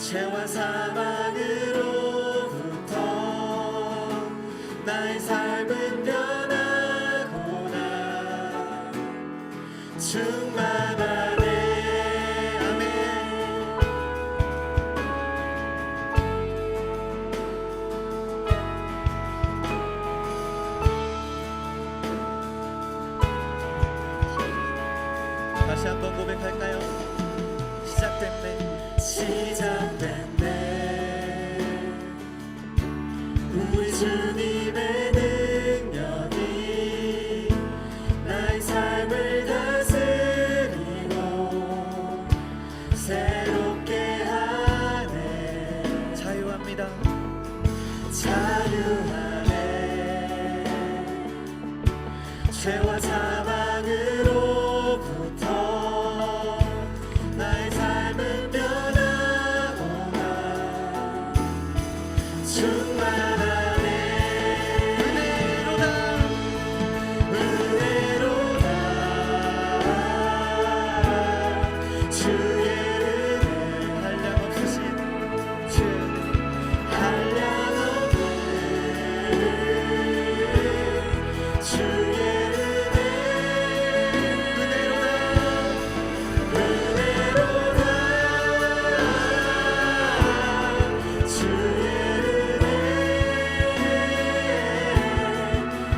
죄와 사망으로부터 나의 삶은 변하구나. 충만하네. 아멘. 다시 한번 고백할까요? 시작됐네. 시작됐네. 우리 주님의 능력이 나의 삶을 다스리고 새롭게 하네. 자유합니다. 자유하네. 죄와 사망으로부터 나의 삶은 변하구나. 충만하네. 은혜로다. 은혜로다. 주의 은혜. 한량없으신 주의 은혜. 한량없는 주의 은혜. 은혜로다. 은혜로다. 주의 은혜.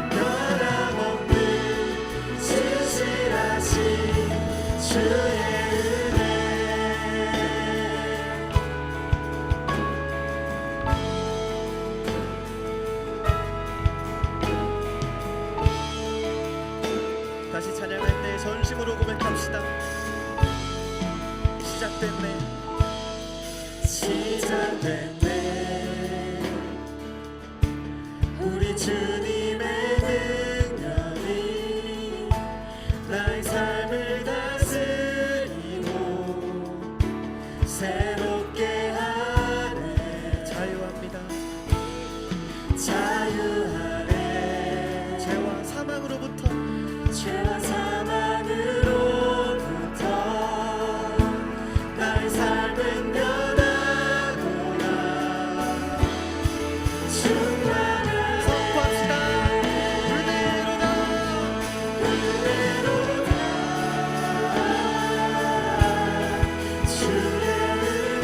변함없는 진실하신 주의 은혜. 다시 찬양할 때 전심으로 고백합시다. 시작됐네. 시작됐네. 우리 주님의 능력이 나의 삶을 다스리고 새롭게 하네. 자유합니다. 자유하네. 죄와 사망으로부터 죄와 사망으로부터 나의 삶은 변하구나. 충만하네. 선포합시다. 은혜로다. 은혜로다. 주의 은혜.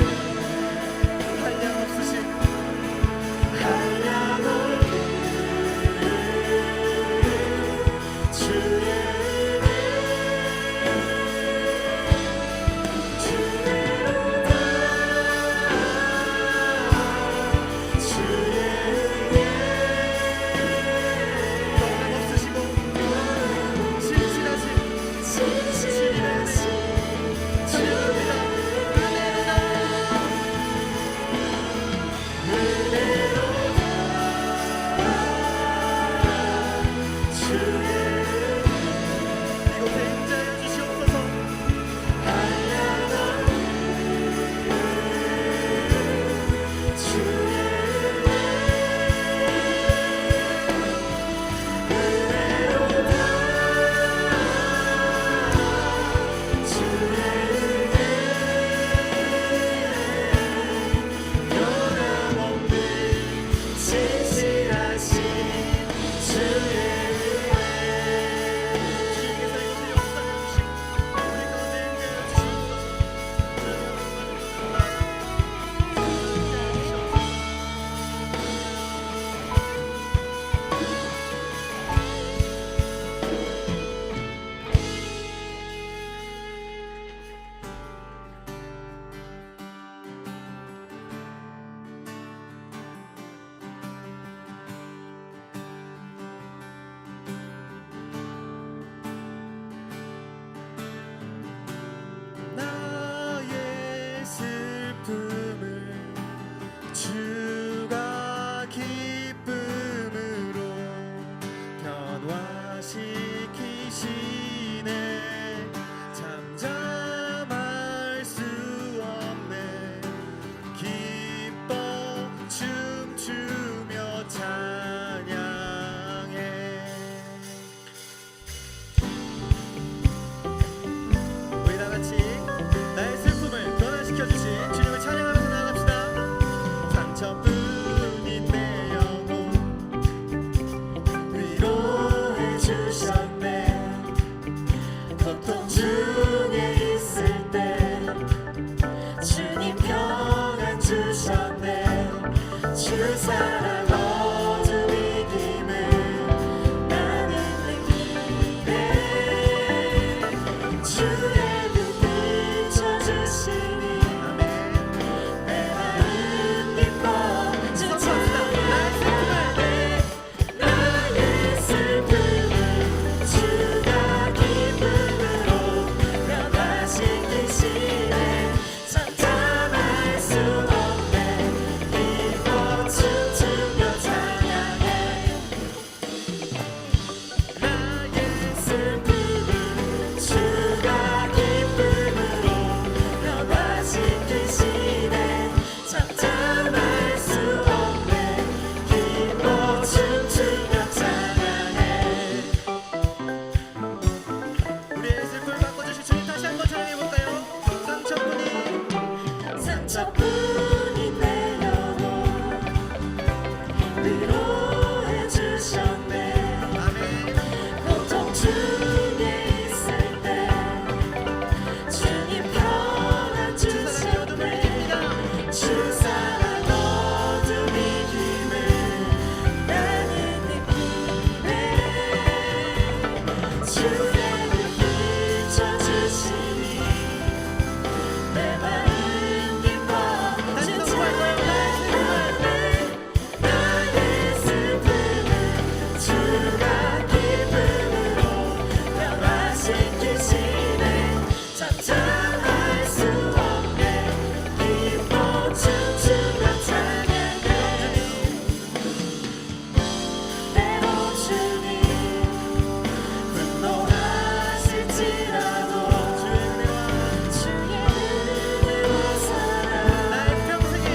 사랑 어둠 이김을 나는 느끼네. 주의 눈 비춰주시니 내 마음 기뻐 주차하네. 나의 슬픔을 주가 기쁨으로 변화시키시네. 잠잠할 수 없네. 기뻐 춤추며 찬양해. 나의 슬픔을 주가 기쁨으로 변화시키시네. 잠잠할 수 없네. 기뻐 춤추며 찬양해. 우리의 슬픔을 바꿔주실 주님 다시 한번 찬양해볼까요? 상처뿐인 내 영혼 위로해 주셨네. 아멘. 고통 중에 있을 때 주님 평안 주셨네. 주 사랑 어둠 이김을 나는 느끼네. 주의 눈 비춰주시니 내 마음 기뻐 다시 선포할 거예요. 나의 슬픔을 주가 기쁨으로 변화시키시네. 잠잠할 수 없네. 기뻐 춤추며 찬양해. 때로 주님 분노하실지라도 주의 은혜와 사랑 나의 평생에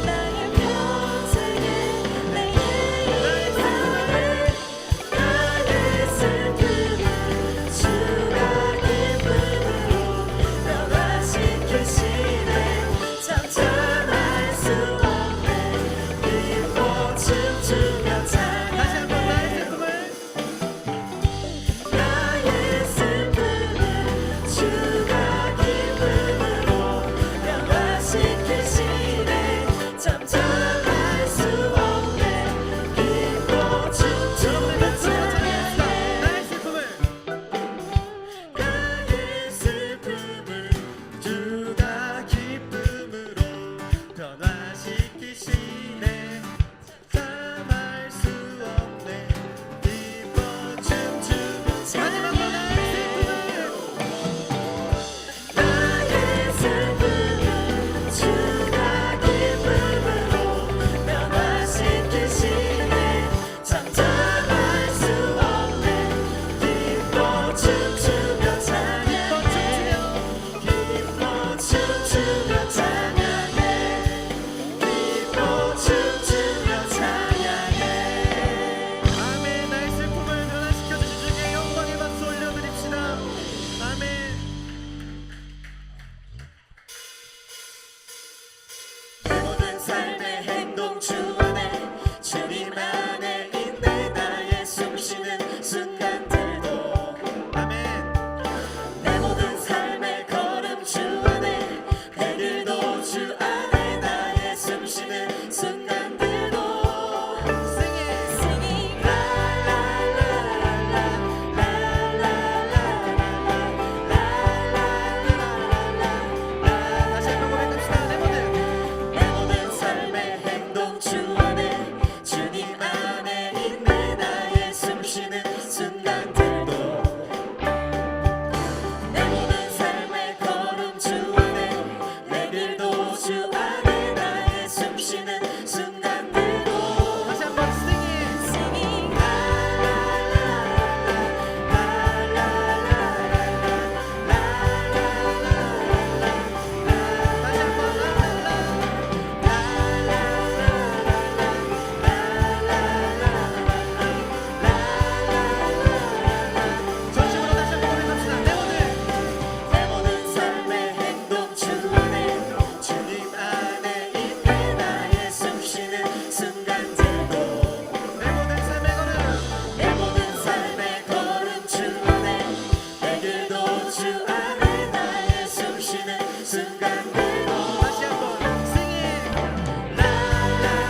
나의 평생에 내 인생에 나의 슬픔을 주가 기쁨으로 변화시키시네. 잠잠할 수 없네. 기뻐 춤추며 다시 찬양해. 한번 나의 슬픔을 주가 기쁨으로 변화시키시네. 잠잠할 수 없네. 기뻐 춤추며 찬양해. 나의 슬픔을 나의 슬픔을 주가 기쁨으로 변화시키시네. 잠잠할 수 없네. 기뻐 춤추며 마지막으로 나의 슬픔을 주가 기쁨으로 변화시키시네. 잠잠할 수 없네. 기뻐 춤추며 찬양해. 기뻐 춤추며 찬양해. 기뻐 춤추며 찬양해. 아멘. 나의 슬픔을 변화시켜 주신 주께 영광의 박수 올려드립시다. 아멘. 내 모든 삶의 행동 주 안에 주님 안에 있네. 나의 숨쉬는 순간들도 아멘. 내 모든 삶의 걸음 주 안에 내 길도 주 안에 나의 숨쉬는 순간들도 Singing la la la la la la la la 다시 한번 고백합시다. 내 모든 내 모든 삶의 행동 주 안에 주님 안에 있네. 나의 숨쉬는 순간들도 내 모든 삶의 걸음 주 안에 내 길도 주 안에 나의 숨쉬는 순간들도 다시 한번 singing. Singing la la la la la la la 다시 한번 전심으로 다시 한번 고백합시다. 내 모든 삶의 행동 주 안에 주님 안에 있네. 나의 숨쉬는 순간들도 내 모든 삶의 걸음 내 모든 삶의 걸음 주 안에 내 길도 주 안에 나의 숨쉬는 순간들도 다시 한번 singing. 라라라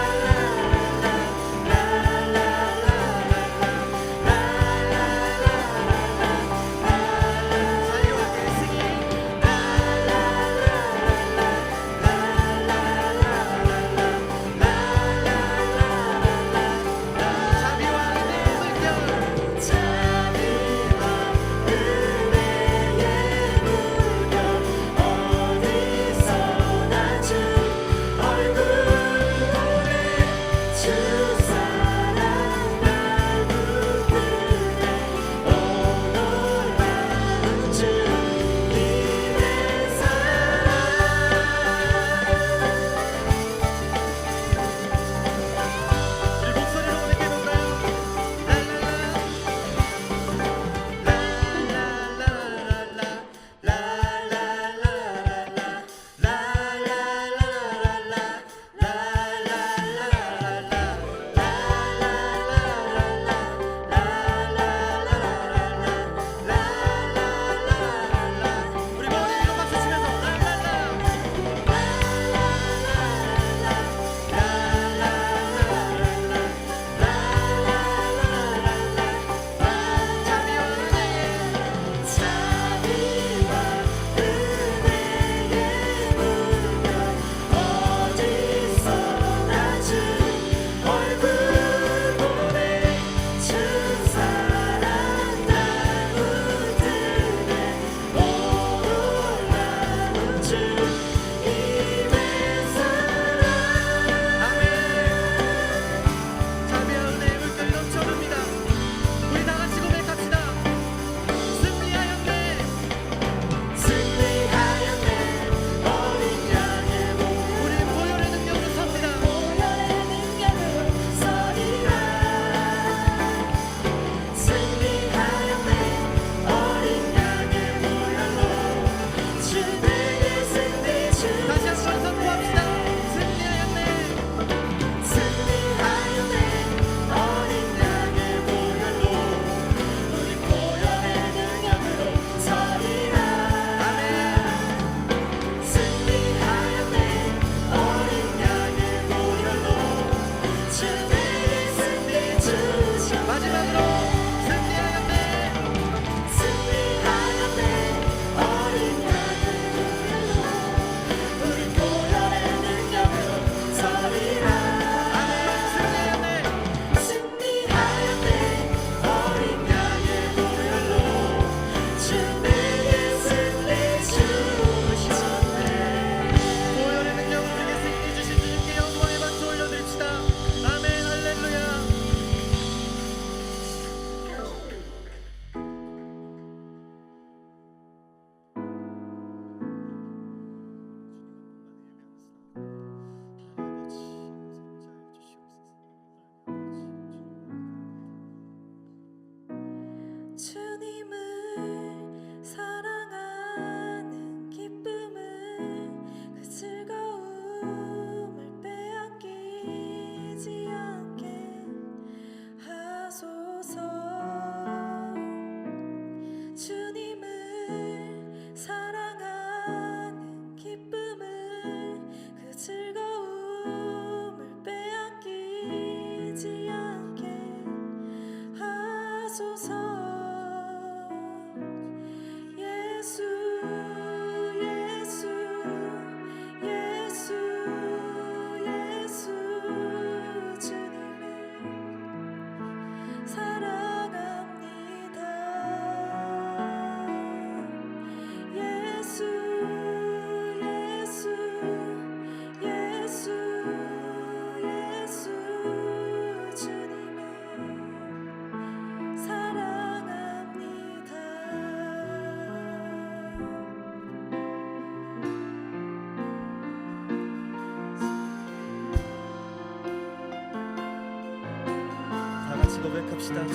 고백합시다.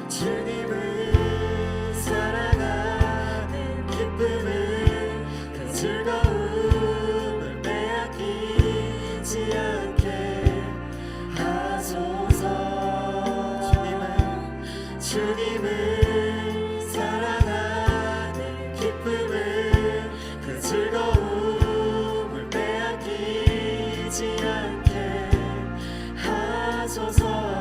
주님을 사랑하는 기쁨을 그 즐거움을 빼앗기지 않게 하소서. 주님을 사랑하는 기쁨을 그 즐거움을 빼앗기지 않게 하소서.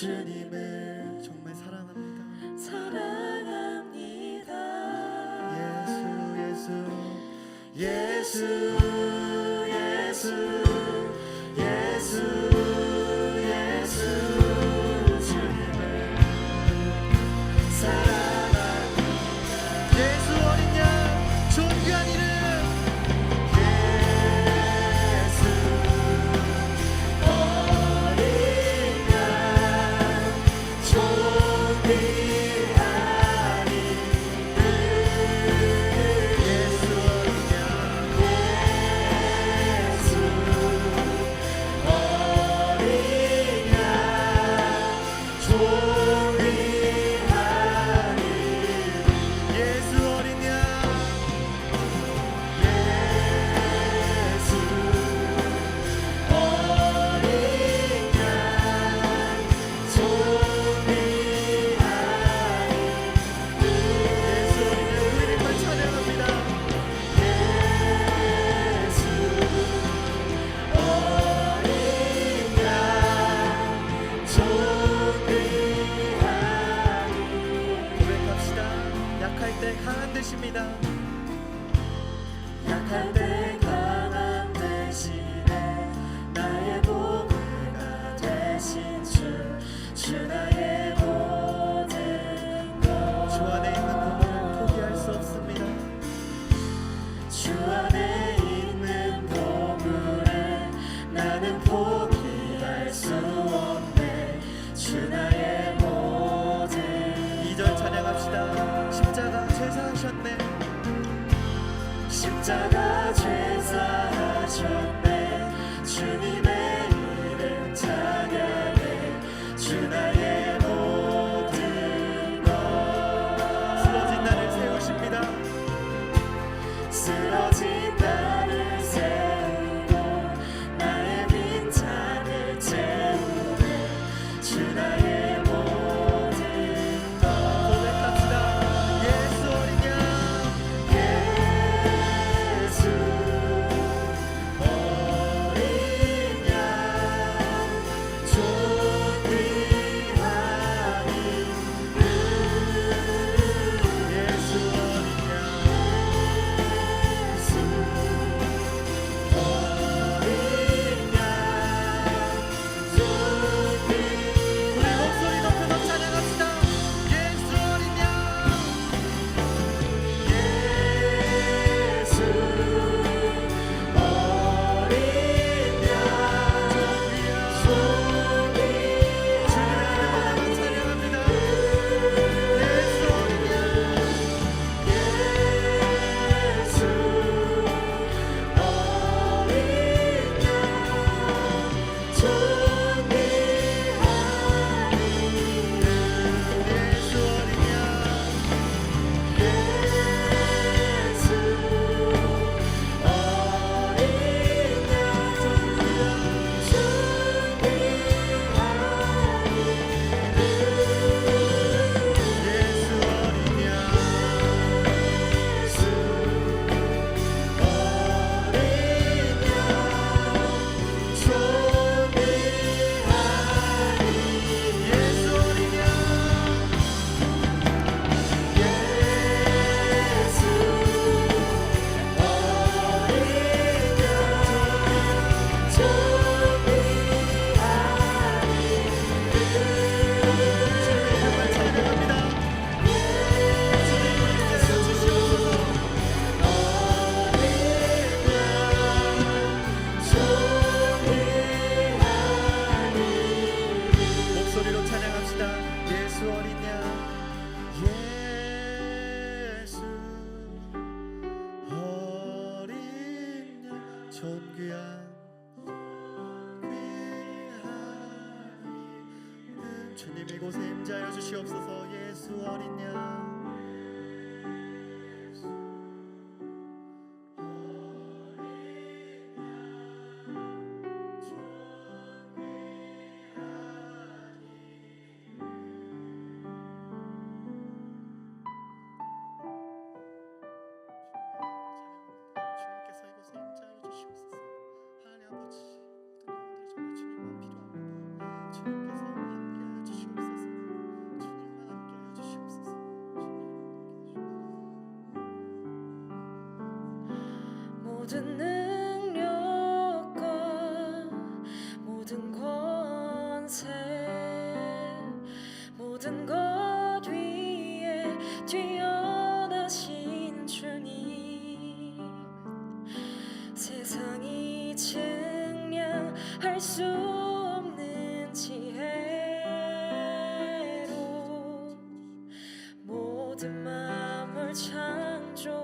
주님을 정말 사랑합니다. 사랑합니다. 예수 예수 예수 예수 예수 주님을 사랑합니다. 예수 어린 양 존귀한 이름 약할 때 강한 십자가 제사하셨네. 주님의 이름 찬양해. 주 나의 모든 것. 쓰러진 나를 세우십니다. 쓰러진 나를 세우고 나의 빈잔을 채우네. 주 나의 모든 것. 고백합시다. 예수 어린 양, 예수 어린 양 존귀하니 예수 어린 양, 예수 어린 양 존귀하니 우리 목소리 높여서 찬양합시다. 예수 어린 양, 예수 어린 양 주님의 이름으로만 찬양합니다. 예수 어린 양, 예수 어린 양 존귀하니 예수 어린 양, 예수 어린 양 예수 어린 양, 예수 어린 양, 정말 찬양합니다. 주님 우리 세워주시옵소서. 목소리로 찬양합시다. 예수 어린 양, 예수 어린 양 존귀한 귀한 이름. 주님 이곳에 임자여 주시옵소서. 예수 어린 양, 주님께서 이곳에 임자여 주시옵소서. 하나님 아버지, 모든 영혼들이 정말 주님만 필요합니다. 주님께서 함께하여 주시옵소서. 주님만 함께하여 주시옵소서. 모든 능력과 모든 권세 모든 것 위에 뛰어나신 주님 세상이 증량할 수 없는 지혜로 모든 만물 창조하셨네.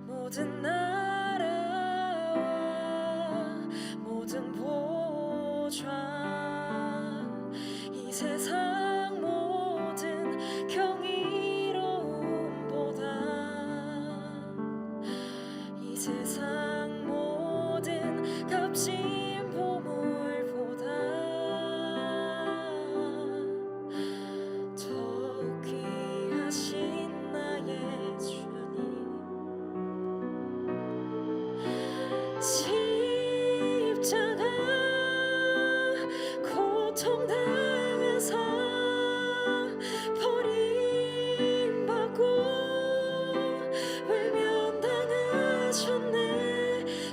모든 나라와 모든 보좌 이 세상 모든 경이로움보다 이 세상 모든 값진 보물보다 더욱 귀하신 나의 주님 십자가 고통당해서 버림받고 외면당하셨네.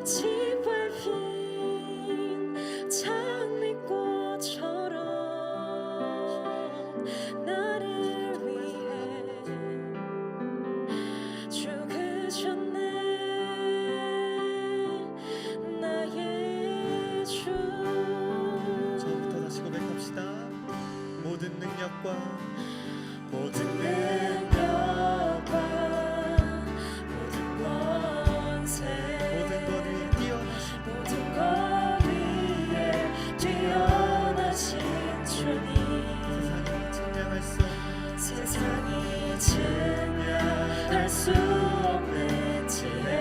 짓밟힌 장미꽃처럼 나를 위해 죽으셨네. 나의 주 처음부터 다시 고백합시다. 모든 능력과 모든 능력과 주님 세상이 세상이 증명할 수 증명할 수 없는 지혜로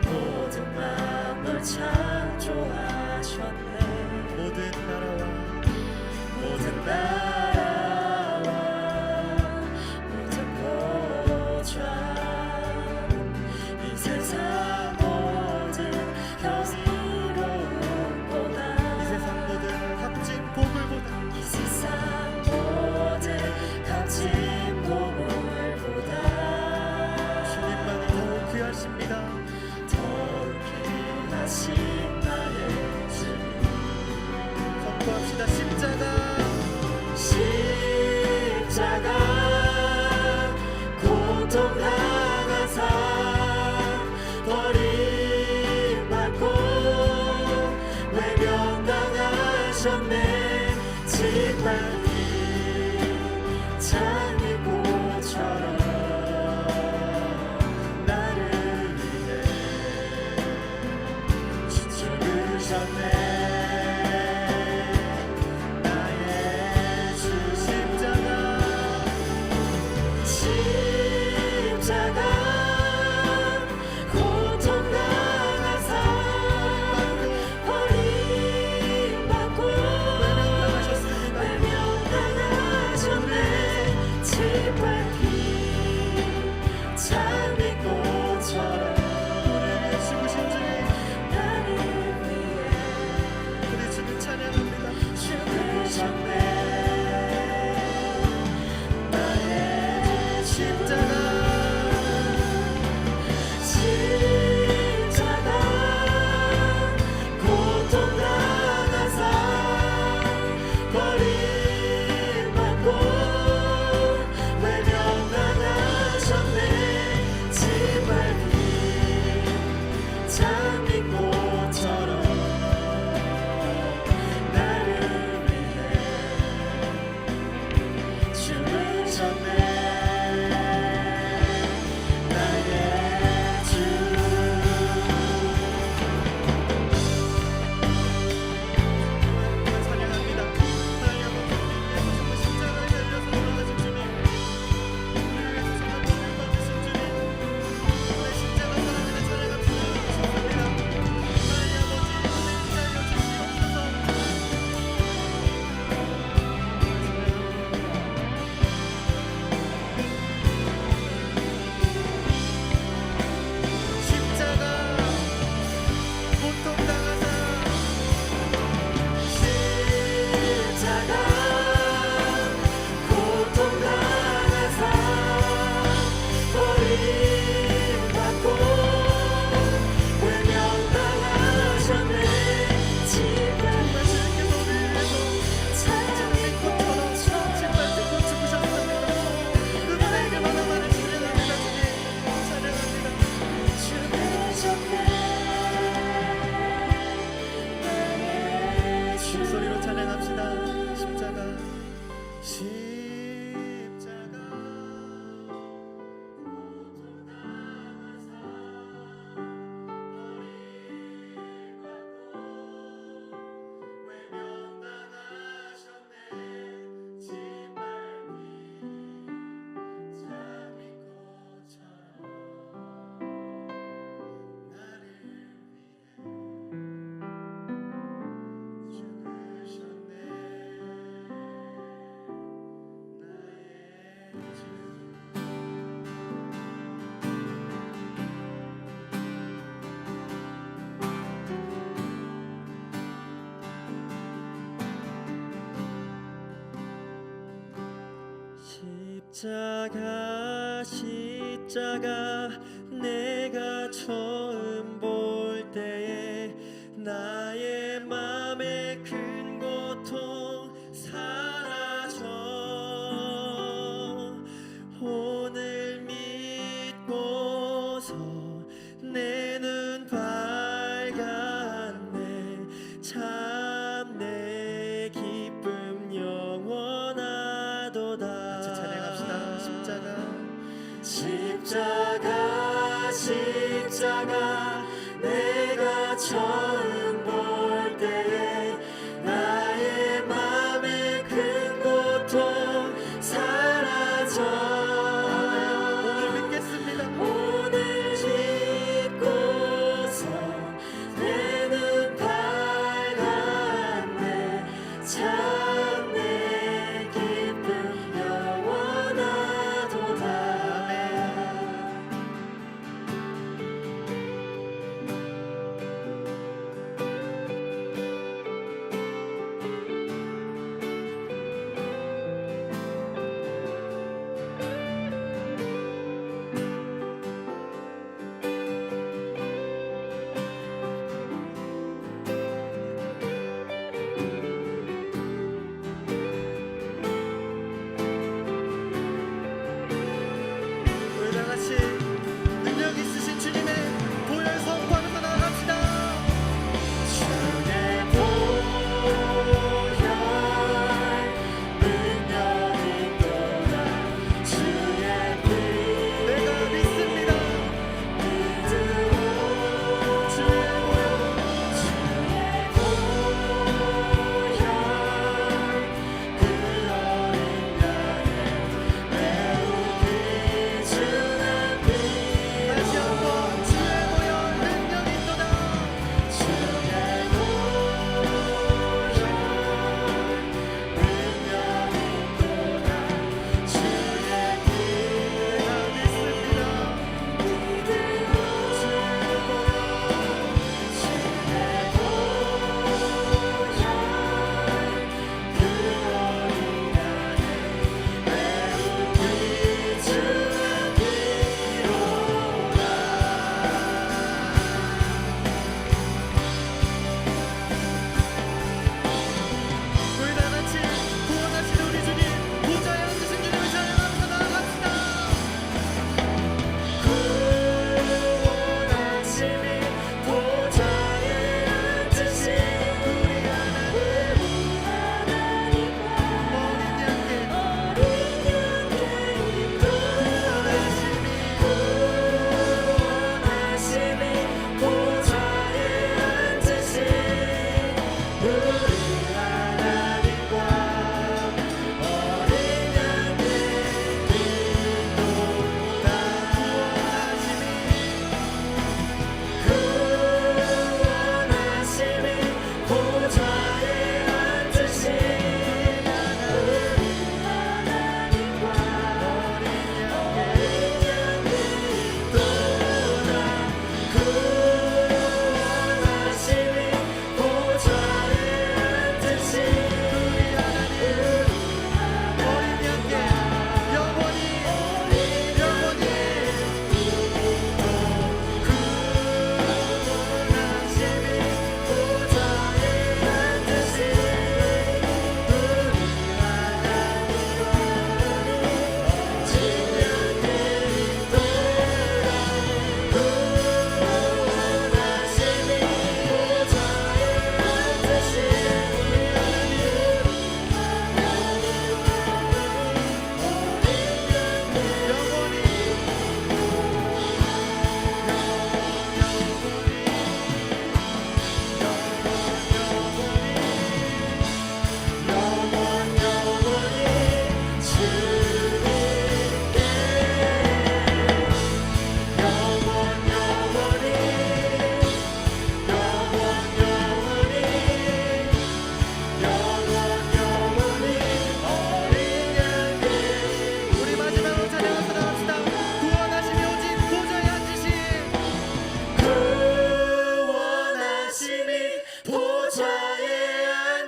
모든 만물 창조하셨네. 모든 나라와 모든 보좌 이 세상 모든 경이로움보다 이 세상 모든 값진 보물보다 이 세상 모든 값진 보물보다 주님만이 더욱 귀하십니다. 더욱 귀하신 나의 주님. 선포합시다. 십자가 고통당하사 버림받고 외면당하셨네. 짓밟힌 장미꽃처럼 나를 위해 죽으셨네. 십자가 내가 처음 볼 때에 나의 맘의 큰 고통 사라져 오늘 믿고서 내 눈 밝았네 참 내 기쁨 영원하도다. 같이 찬양합시다. 십자가 내가 처음 볼 때에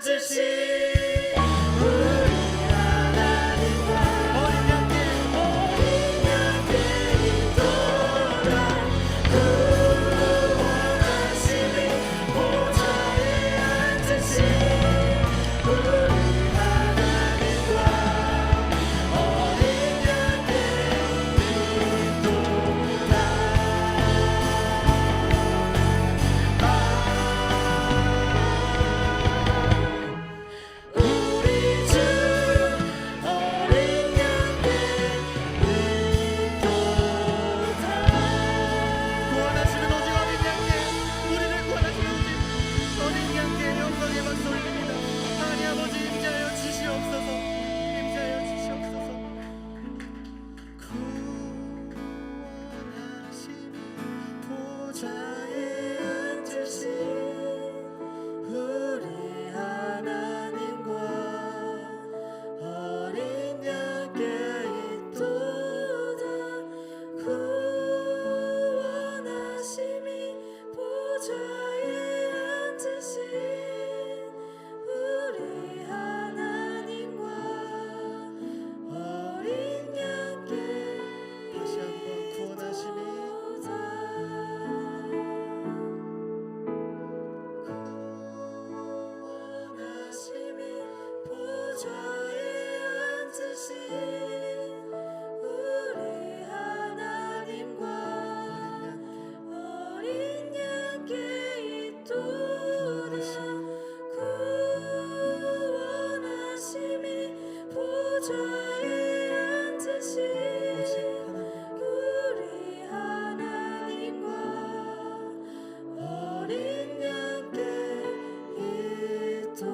앉으신 우리 하나님과 어린 양께 있도다 구원하심이 보좌에 앉으신 우리 하나님과 어린 양께 있도다 우리 주 어린 양께 있도다 구원하시는 오직 어린 양께 우리를 구원하시는 오직 어린 양께 영광의 박수 올립니다. 하나님 아버지 임재하여 주시옵소서. 임재하여 주시옵소서. 구원하시는 보좌에 앉으신 우리 하나님과 어린 양께 있도다 구원하심이 보좌에 앉으신 우리 하나님과 어린 양께 다시 한번 구원하심이 구원하심이 보좌에 앉으신 우리 하나님과 어린 양께 있도다 구원하심이 보좌에 앉으신 우리 하나님과 어린 양께 있도다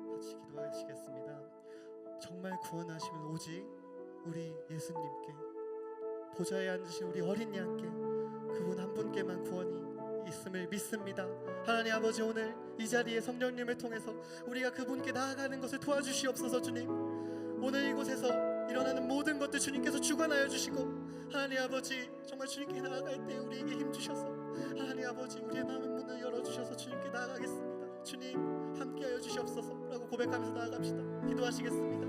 같이 기도하시겠습니다. 정말 구원하시면 오직 우리 예수님께 보좌에 앉으신 우리 어린 양께 그분 한 분께만 구원이 있음을 믿습니다. 하나님 아버지 오늘 이 자리에 성령님을 통해서 우리가 그분께 나아가는 것을 도와주시옵소서. 주님 오늘 이곳에서 일어나는 모든 것들 주님께서 주관하여 주시고 하나님 아버지 정말 주님께 나아갈 때 우리에게 힘 주셔서 하나님 아버지 우리의 마음의 문을 열어주셔서 주님께 나아가겠습니다. 주님 함께하여 주시옵소서 라고 고백하면서 나아갑시다. 기도하시겠습니다.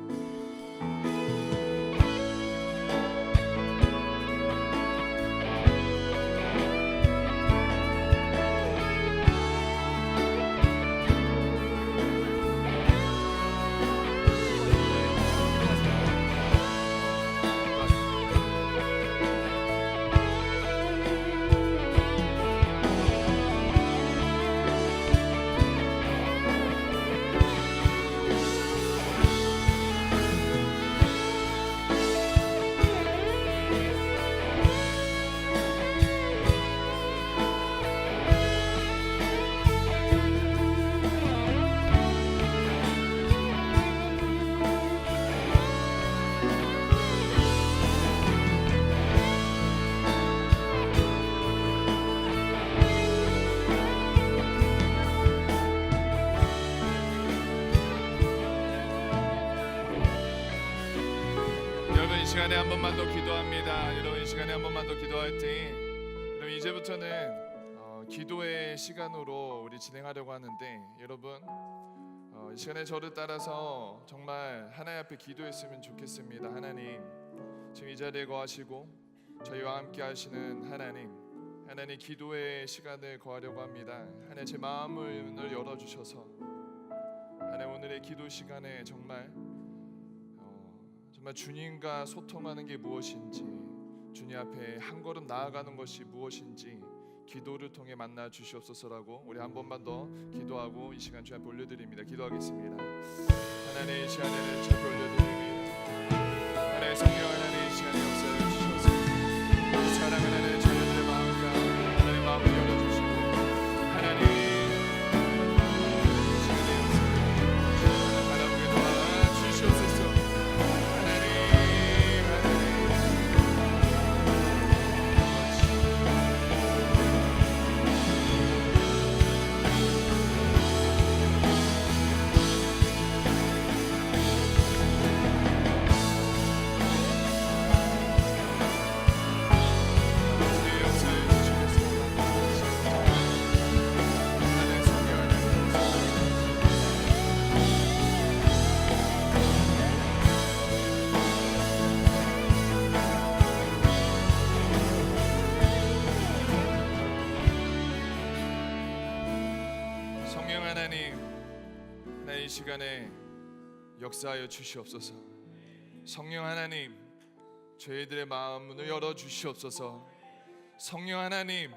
여러분 이 시간에 한 번만 더 기도합니다. 여러분 이 시간에 한 번만 더 기도할 때 여러분 이제부터는 기도의 시간으로 우리 진행하려고 하는데 여러분 이 시간에 저를 따라서 정말 하나님 앞에 기도했으면 좋겠습니다. 하나님 지금 이 자리에 거하시고 저희와 함께 하시는 하나님 기도의 시간을 거하려고 합니다. 하나님 제 마음을 열어주셔서 하나님 오늘의 기도 시간에 정말 주님과 소통하는 게 무엇인지 주님 앞에 한 걸음 나아가는 것이 무엇인지 기도를 통해 만나 주시옵소서라고 우리 한 번만 더 기도하고 이 시간 주님 앞에 올려드립니다. 기도하겠습니다. 하나님 이 시간에는 주님 앞에 올려드립니다. 하나님 성령 하나님 이 시간에 역사해 주셔서 이 사랑하는 자녀들의 마음과 하나님의 마음을 열어주시고 하나님 이 시간에 역사해 바라보게 도와주시옵소서. 성령 하나님, 이 시간에 역사하여 주시옵소서. 성령 하나님, 저희들의 마음을 열어 주시옵소서. 성령 하나님,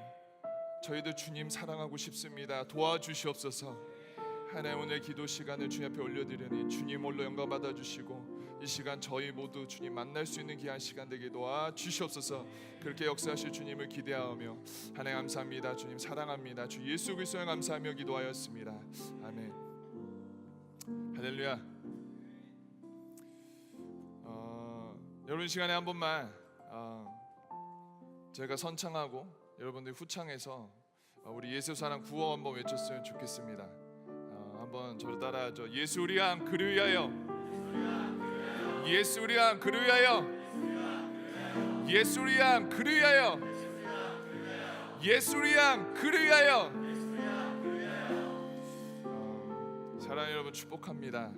저희도 주님 사랑하고 싶습니다. 도와주시옵소서. 하나님, 오늘 기도 시간을 주님 앞에 올려드리니 주님 홀로 영광 받아주시고 이 시간 저희 모두 주님 만날 수 있는 귀한 시간 되게 도와주시옵소서. 그렇게 역사하실 주님을 기대하며 하나님 감사합니다. 주님 사랑합니다. 주 예수 그리스도에 감사하며 기도하였습니다. 아멘. 할렐루야. 여러분 시간에 한 번만 제가 선창하고 여러분들 후창해서 우리 예수 사랑 구호 한번 외쳤으면 좋겠습니다. 한번 저를 따라하죠. 예수 우리 왕 그를 위하여, 예수 우리 왕 그를 위하여, 예수 우리 왕 그를 위하여, 예수 우리 왕 그를 위하여. 사랑하는 여러분 축복합니다.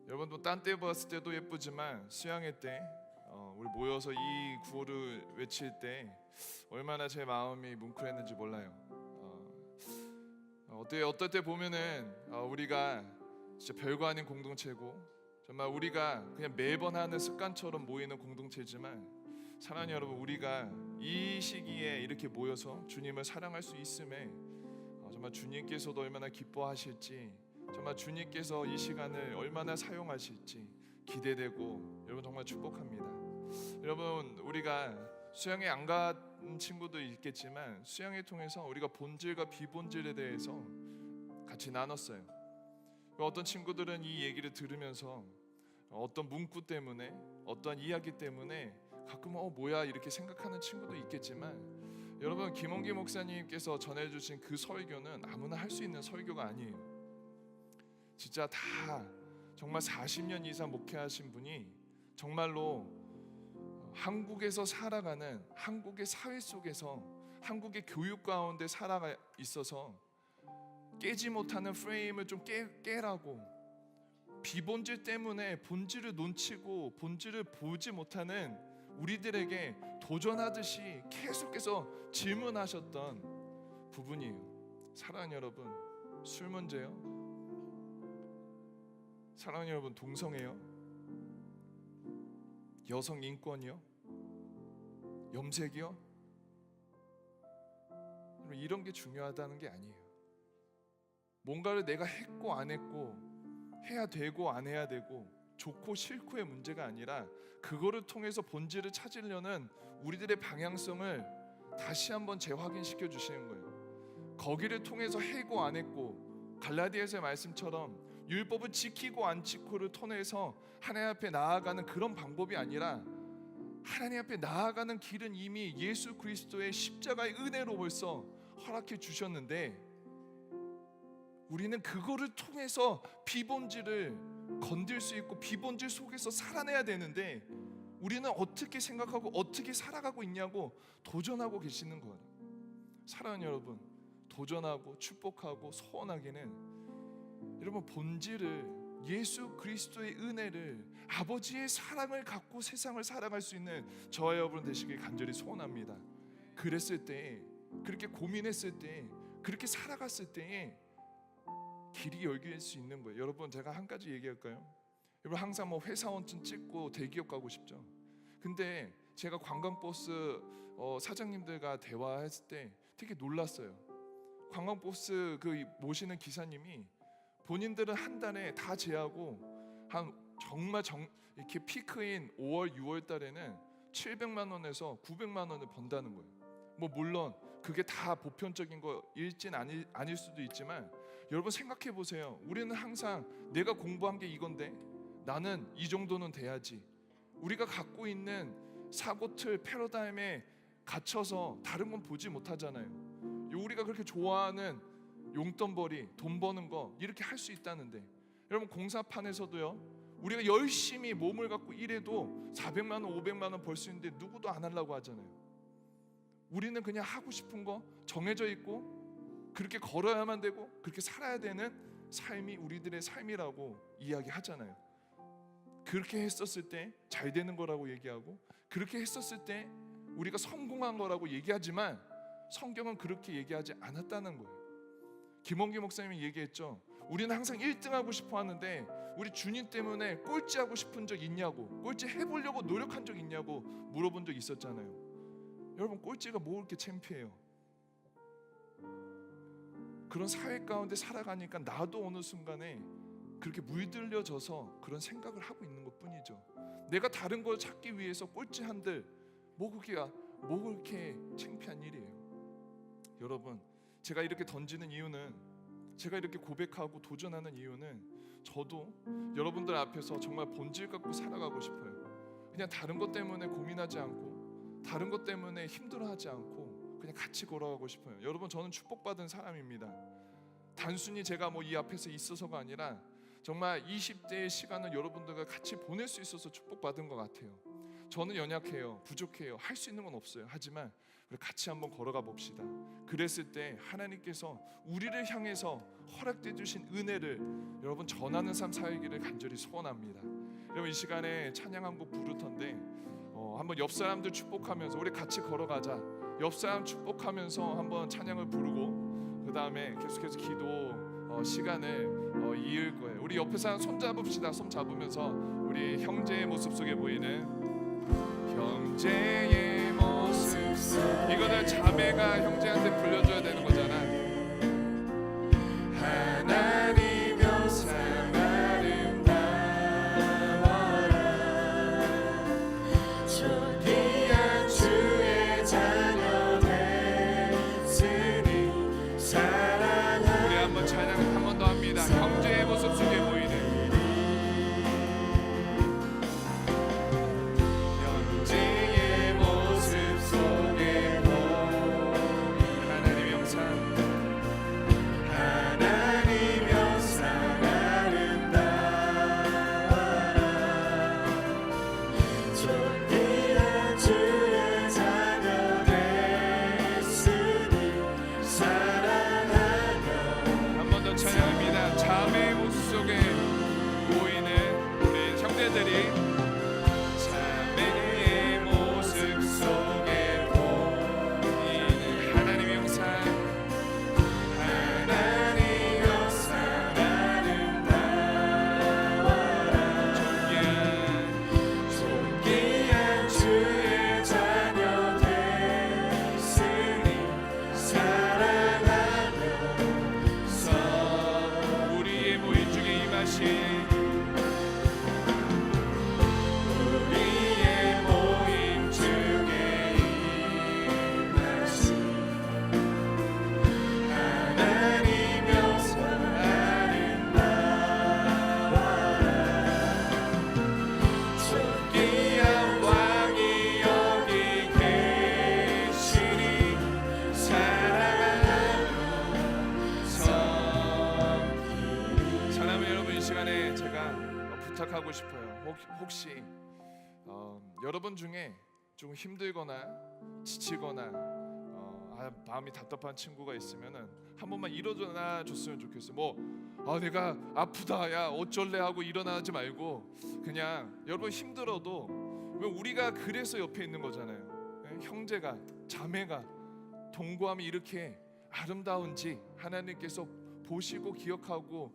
여러분도 딴 때 봤을 때도 예쁘지만 수양회 때 우리 모여서 이 구호를 외칠 때 얼마나 제 마음이 뭉클했는지 몰라요. 어떨 때 보면은 우리가 진짜 별거 아닌 공동체고 정말 우리가 그냥 매번 하는 습관처럼 모이는 공동체지만 사랑하는 여러분, 우리가 이 시기에 이렇게 모여서 주님을 사랑할 수 있음에 정말 주님께서도 얼마나 기뻐하실지, 정말 주님께서 이 시간을 얼마나 사용하실지 기대되고 여러분 정말 축복합니다. 여러분, 우리가 수양회 안 간 친구도 있겠지만 수양회 통해서 우리가 본질과 비본질에 대해서 같이 나눴어요. 어떤 친구들은 이 얘기를 들으면서 어떤 문구 때문에, 어떤 이야기 때문에 가끔 뭐야 이렇게 생각하는 친구도 있겠지만 여러분, 김원기 목사님께서 전해주신 그 설교는 아무나 할 수 있는 설교가 아니에요. 진짜 다 정말 40년 이상 목회하신 분이 정말로 한국에서 살아가는 한국의 사회 속에서 한국의 교육 가운데 살아가 있어서 깨지 못하는 프레임을 좀 깨라고, 비본질 때문에 본질을 놓치고 본질을 보지 못하는 우리들에게 도전하듯이 계속해서 질문하셨던 부분이에요. 사랑하는 여러분, 술 문제요? 사랑하는 여러분, 동성애요? 여성 인권이요? 염색이요? 이런 게 중요하다는 게 아니에요. 뭔가를 내가 했고 안 했고, 해야 되고 안 해야 되고, 좋고 싫고의 문제가 아니라 그거를 통해서 본질을 찾으려는 우리들의 방향성을 다시 한번 재확인시켜 주시는 거예요. 거기를 통해서 해고 안 했고, 갈라디아서의 말씀처럼 율법을 지키고 안 지키고를 통해서 하나님 앞에 나아가는 그런 방법이 아니라 하나님 앞에 나아가는 길은 이미 예수 그리스도의 십자가의 은혜로 벌써 허락해 주셨는데 우리는 그거를 통해서 비본질을 건들 수 있고 비본질 속에서 살아내야 되는데 우리는 어떻게 생각하고 어떻게 살아가고 있냐고 도전하고 계시는 거예요. 사랑하는 여러분, 도전하고 축복하고 소원하기는 여러분 본질을, 예수 그리스도의 은혜를, 아버지의 사랑을 갖고 세상을 살아갈 수 있는 저와 여러분 되시길 간절히 소원합니다. 그랬을 때, 그렇게 고민했을 때, 그렇게 살아갔을 때에 길이 열릴 수 있는 거예요. 여러분, 제가 한 가지 얘기할까요? 여러분, 항상 뭐 회사원증 찍고 대기업 가고 싶죠. 근데 제가 관광버스 사장님들과 대화했을 때 되게 놀랐어요. 관광버스 그 모시는 기사님이 본인들은 한 달에 다 제하고 한 정말 이렇게 피크인 5월, 6월 달에는 700만 원에서 900만 원을 번다는 거예요. 뭐 물론 그게 다 보편적인 거일진 아닐 수도 있지만 여러분 생각해 보세요. 우리는 항상 내가 공부한 게 이건데 나는 이 정도는 돼야지. 우리가 갖고 있는 사고틀 패러다임에 갇혀서 다른 건 보지 못하잖아요. 우리가 그렇게 좋아하는 용돈벌이, 돈 버는 거 이렇게 할 수 있다는데 여러분 공사판에서도요, 우리가 열심히 몸을 갖고 일해도 400만 원, 500만 원 벌 수 있는데 누구도 안 하려고 하잖아요. 우리는 그냥 하고 싶은 거 정해져 있고 그렇게 걸어야만 되고 그렇게 살아야 되는 삶이 우리들의 삶이라고 이야기하잖아요. 그렇게 했었을 때 잘 되는 거라고 얘기하고 그렇게 했었을 때 우리가 성공한 거라고 얘기하지만 성경은 그렇게 얘기하지 않았다는 거예요. 김원기 목사님이 얘기했죠. 우리는 항상 1등하고 싶어 하는데 우리 주님 때문에 꼴찌하고 싶은 적 있냐고, 꼴찌 해보려고 노력한 적 있냐고 물어본 적 있었잖아요. 여러분, 꼴찌가 뭐 그렇게 창피해요? 그런 사회 가운데 살아가니까 나도 어느 순간에 그렇게 물들려져서 그런 생각을 하고 있는 것뿐이죠. 내가 다른 걸 찾기 위해서 꼴찌한들 뭐 그렇게 창피한 일이에요. 여러분, 제가 이렇게 던지는 이유는, 제가 이렇게 고백하고 도전하는 이유는 저도 여러분들 앞에서 정말 본질 갖고 살아가고 싶어요. 그냥 다른 것 때문에 고민하지 않고, 다른 것 때문에 힘들어하지 않고 그냥 같이 걸어가고 싶어요. 여러분, 저는 축복받은 사람입니다. 단순히 제가 뭐 이 앞에서 있어서가 아니라 정말 20대의 시간을 여러분들과 같이 보낼 수 있어서 축복받은 것 같아요. 저는 연약해요, 부족해요, 할 수 있는 건 없어요. 하지만 우리 같이 한번 걸어가 봅시다. 그랬을 때 하나님께서 우리를 향해서 허락해 주신 은혜를 여러분 전하는 삶 살기를 간절히 소원합니다. 여러분, 이 시간에 찬양 한 곡 부를 텐데 한번 옆 사람들 축복하면서 우리 같이 걸어가자. 옆 사람 축복하면서 한번 찬양을 부르고 그 다음에 계속해서 기도 시간을 이을 거예요. 우리 옆에 사람 손 잡읍시다. 손 잡으면서 우리 형제의 모습 속에 보이는 형제의 모습, 이거는 자매가 형제한테 불려줘야 되는 거잖아. 하나님여 참 아름다워라, 존귀한 주의 자녀 됐으니 사랑하라. 우리 한번 찬양 한 번 더 합니다. 형제의 모습 속에 보이는 형제의 모습 속에 보이는 하나님의 영상, 하나님 영상 아름다워라, 존귀한 주의 자녀 됐으니 사랑하며. 한 번 더 찬양합니다. 자매의 모습 속에 보이는 우리 형제들이 자매의 모습 속에 보이는 하나님의 영상, 하나님 영상 아름다워라, 존귀한 주의 자녀 됐으니 사랑하며. 우리의 모임 중에 임하신 우리의 모임 중에 임하신 하나님 영상 아름다워라, 존귀한 왕이 여기 계시니 사랑하며 섬기리. 사랑하는 여러분, 이 시간에 제가 부탁하고 싶어요. 혹시 여러분 중에 좀 힘들거나 지치거나 마음이 답답한 친구가 있으면은 한 번만 일어나 줬으면 좋겠어요. 내가 아프다, 야 어쩔래 하고 일어나지 말고 그냥 여러분 힘들어도 왜 우리가 그래서 옆에 있는 거잖아요. 형제가, 자매가 동거함이 이렇게 아름다운지 하나님께서 보시고 기억하고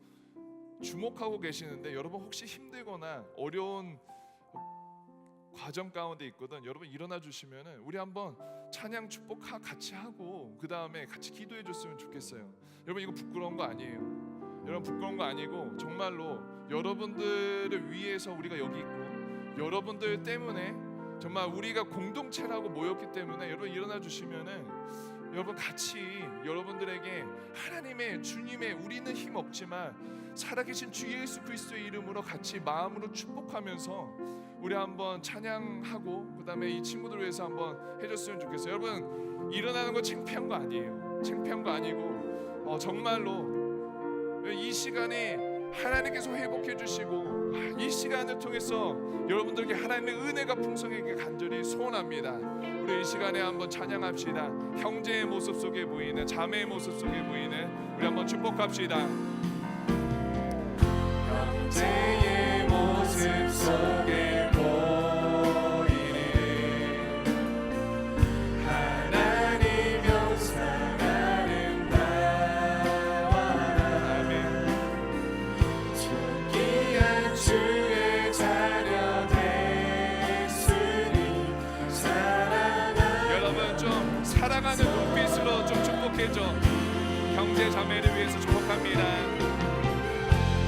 주목하고 계시는데, 여러분 혹시 힘들거나 어려운 과정 가운데 있거든. 여러분 일어나 주시면은 우리 한번 찬양 축복 같이 하고 그 다음에 같이 기도해 줬으면 좋겠어요. 여러분, 이거 부끄러운 거 아니에요. 여러분, 부끄러운 거 아니고 정말로 여러분들을 위해서 우리가 여기 있고 여러분들 때문에 정말 우리가 공동체라고 모였기 때문에 여러분 일어나 주시면은 여러분 같이 여러분들에게 하나님의, 주님의, 우리는 힘 없지만 살아계신 주 예수 그리스도의 이름으로 같이 마음으로 축복하면서 우리 한번 찬양하고 그 다음에 이 친구들 위해서 한번 해줬으면 좋겠어요. 여러분, 일어나는 거 창피한 거 아니에요. 창피한 거 아니고 정말로 이 시간에 하나님께서 회복해 주시고 이 시간을 통해서 여러분들에게 하나님의 은혜가 풍성하게 간절히 소원합니다. 우리 이 시간에 한번 찬양합시다. 형제의 모습 속에 보이는, 자매의 모습 속에 보이는 우리 한번 축복합시다. 형제의 모습 속에 보이는 하나님 영상 아름다워라, 사랑하는 눈빛으로 좀 축복해줘. 형제 자매를 위해서 축복합니다.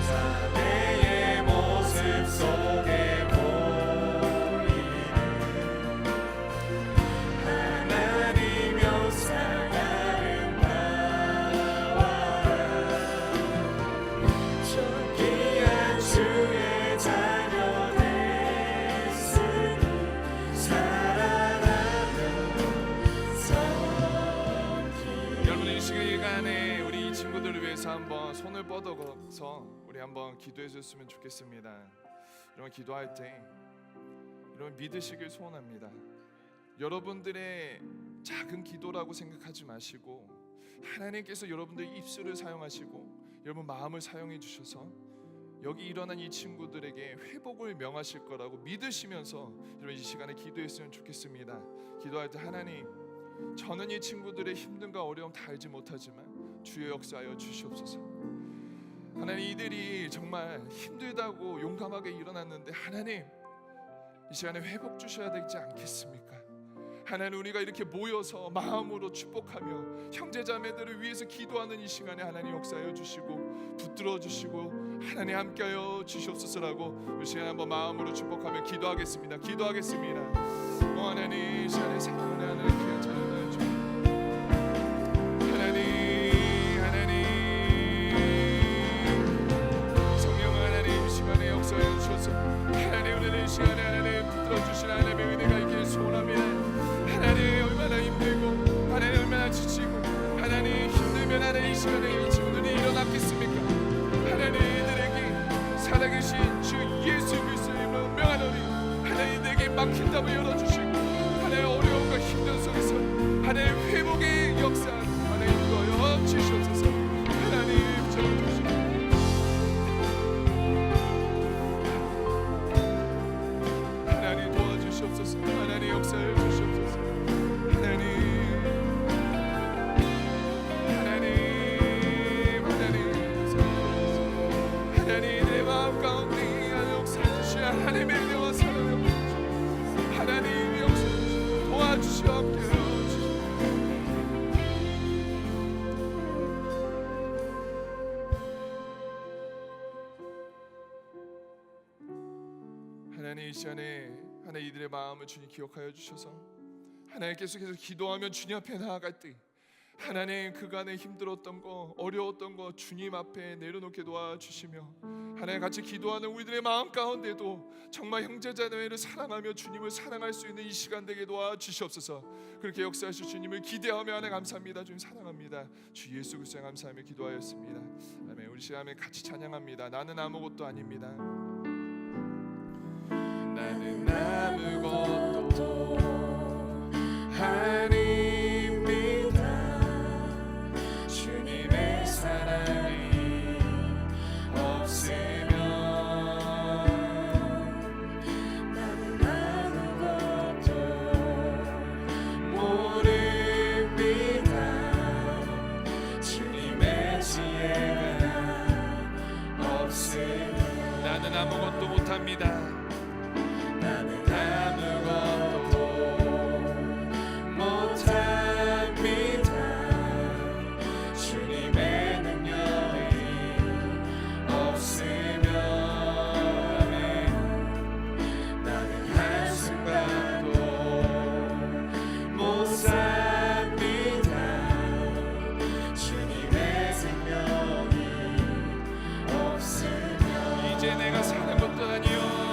자매의 모습 속에 보이는 하나님 영상 아름다워라. 존귀한 주의 자녀 됐으니 사랑하며 섬기리. 여러분 이 시간에 우리 이 친구들을 위해서 한번 손을 뻗어서 우리 한번 기도해 줬으면 좋겠습니다. 여러분 기도할 때 여러분 믿으시길 소원합니다. 여러분들의 작은 기도라고 생각하지 마시고 하나님께서 여러분들의 입술을 사용하시고 여러분 마음을 사용해 주셔서 여기 일어난 이 친구들에게 회복을 명하실 거라고 믿으시면서 여러분 이 시간에 기도했으면 좋겠습니다. 기도할 때 하나님, 저는 이 친구들의 힘듦과 어려움 다 알지 못하지만 주의 역사하여 주시옵소서. 하나님, 이들이 정말 힘들다고 용감하게 일어났는데 하나님, 이 시간에 회복 주셔야 되지 않겠습니까? 하나님, 우리가 이렇게 모여서 마음으로 축복하며 형제자매들을 위해서 기도하는 이 시간에 하나님 역사하여 주시고 붙들어 주시고 하나님 함께하여 주시옵소서라고 이 시간에 한번 마음으로 축복하며 기도하겠습니다. 기도하겠습니다. 하나님, 이 시간에 사랑을 하는 귀한 자녀들 주 하나님 성령 하나님 이 시간에 역사하여 주셔서 하나님 오늘 이 시간에 하나님 붙들어 주신 하나님의 은혜가 있기를 소원합니다. 하나님 얼마나 힘들고 하나님 얼마나 지치고 하나님 힘들면 하나님 이 시간에 이 친구들이 일어났겠습니까? 하나님 이들에게 살아계신 주 예수 그리스도의 이름으로 명하노니 하나님 내게 막힌 답을 열어주시고 하나님 어려움과 힘든 속에서 하나님 회복의 역사 하나님 인도하여 주시옵소서. 하나님 저주시고 하나님 도와주시옵소서. 하나님 역사해 주시옵소서. 하나님 내 마음 가운데 역사해 주시오. 하나님의 은혜와 사랑을 하나님 역사해 도와주시오. 함께하여 주시오. 하나님 이 시간에 하나님 이들의 마음을 주님 기억하여 주셔서 하나님 계속해서 기도하면 주님 앞에 나아갈 때 하나님 그간에 힘들었던 거 어려웠던 거 주님 앞에 내려놓게 도와주시며 하나님 같이 기도하는 우리들의 마음 가운데도 정말 형제자매를 사랑하며 주님을 사랑할 수 있는 이 시간 되게 도와주시옵소서. 그렇게 역사하실 주님을 기대하며 하나님 감사합니다. 주님 사랑합니다. 주 예수 그리스도에 감사하며 기도하였습니다. 아멘. 우리 시간에 같이 찬양합니다. 나는 아무것도 아닙니다. 나는 아무것도 아닙니다. 주님의 사랑이 없으면 나는 아무것도 모릅니다. 주님의 지혜가 없으면 나는 아무것도 못합니다. 나는 아무것도 못합니다. 주님의 능력이 없으면 나는 한순간도 못 삽니다. 주님의 생명이 없으면 이제 내가 사는 것도 아니요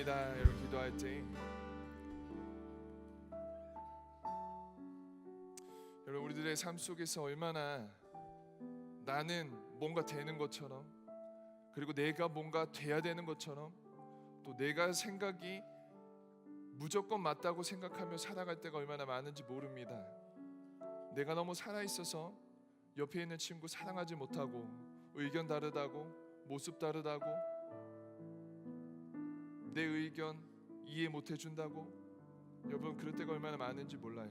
기도합니다. 여러분 기도할 때 여러분 우리들의 삶 속에서 얼마나 나는 뭔가 되는 것처럼, 그리고 내가 뭔가 돼야 되는 것처럼, 또 내가 생각이 무조건 맞다고 생각하며 살아갈 때가 얼마나 많은지 모릅니다. 내가 너무 살아있어서 옆에 있는 친구 사랑하지 못하고, 의견 다르다고, 모습 다르다고, 내 의견 이해 못 해준다고, 여러분 그럴 때가 얼마나 많은지 몰라요.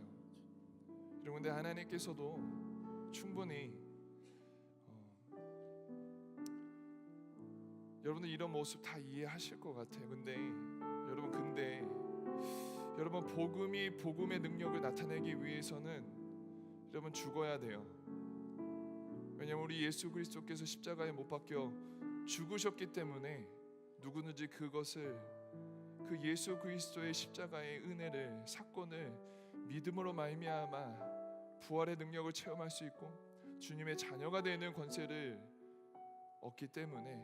여러분 근데 하나님께서도 충분히 여러분들 이런 모습 다 이해하실 것 같아요. 근데 여러분 복음의 능력을 나타내기 위해서는 여러분 죽어야 돼요. 왜냐하면 우리 예수 그리스도께서 십자가에 못 박혀 죽으셨기 때문에 누구든지 그것을, 그 예수 그리스도의 십자가의 은혜를, 사건을 믿음으로 말미암아 부활의 능력을 체험할 수 있고 주님의 자녀가 되는 권세를 얻기 때문에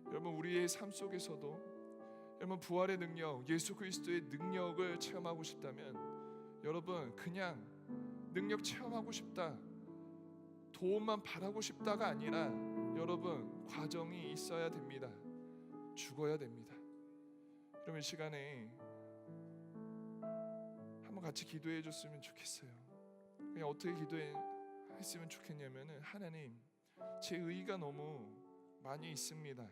여러분 우리의 삶 속에서도 여러분 부활의 능력, 예수 그리스도의 능력을 체험하고 싶다면 여러분 그냥 능력 체험하고 싶다, 도움만 바라고 싶다가 아니라 여러분 과정이 있어야 됩니다. 죽어야 됩니다. 여러분 이 시간에 한번 같이 기도해 줬으면 좋겠어요. 그냥 어떻게 기도했으면 좋겠냐면은, 하나님 제 의의가 너무 많이 있습니다.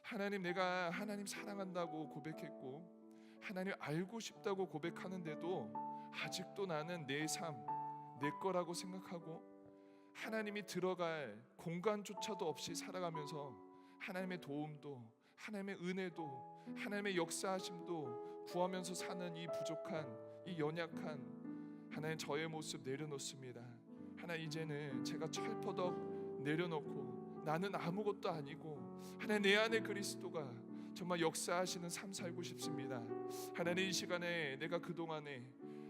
하나님 내가 하나님 사랑한다고 고백했고 하나님 알고 싶다고 고백하는데도 아직도 나는 내 삶, 내 거라고 생각하고 하나님이 들어갈 공간조차도 없이 살아가면서 하나님의 도움도, 하나님의 은혜도, 하나님의 역사하심도 구하면서 사는 이 부족한, 이 연약한 하나님 저의 모습 내려놓습니다. 하나님 이제는 제가 철퍼덕 내려놓고 나는 아무것도 아니고 하나님 내 안에 그리스도가 정말 역사하시는 삶 살고 싶습니다. 하나님 이 시간에 내가 그동안에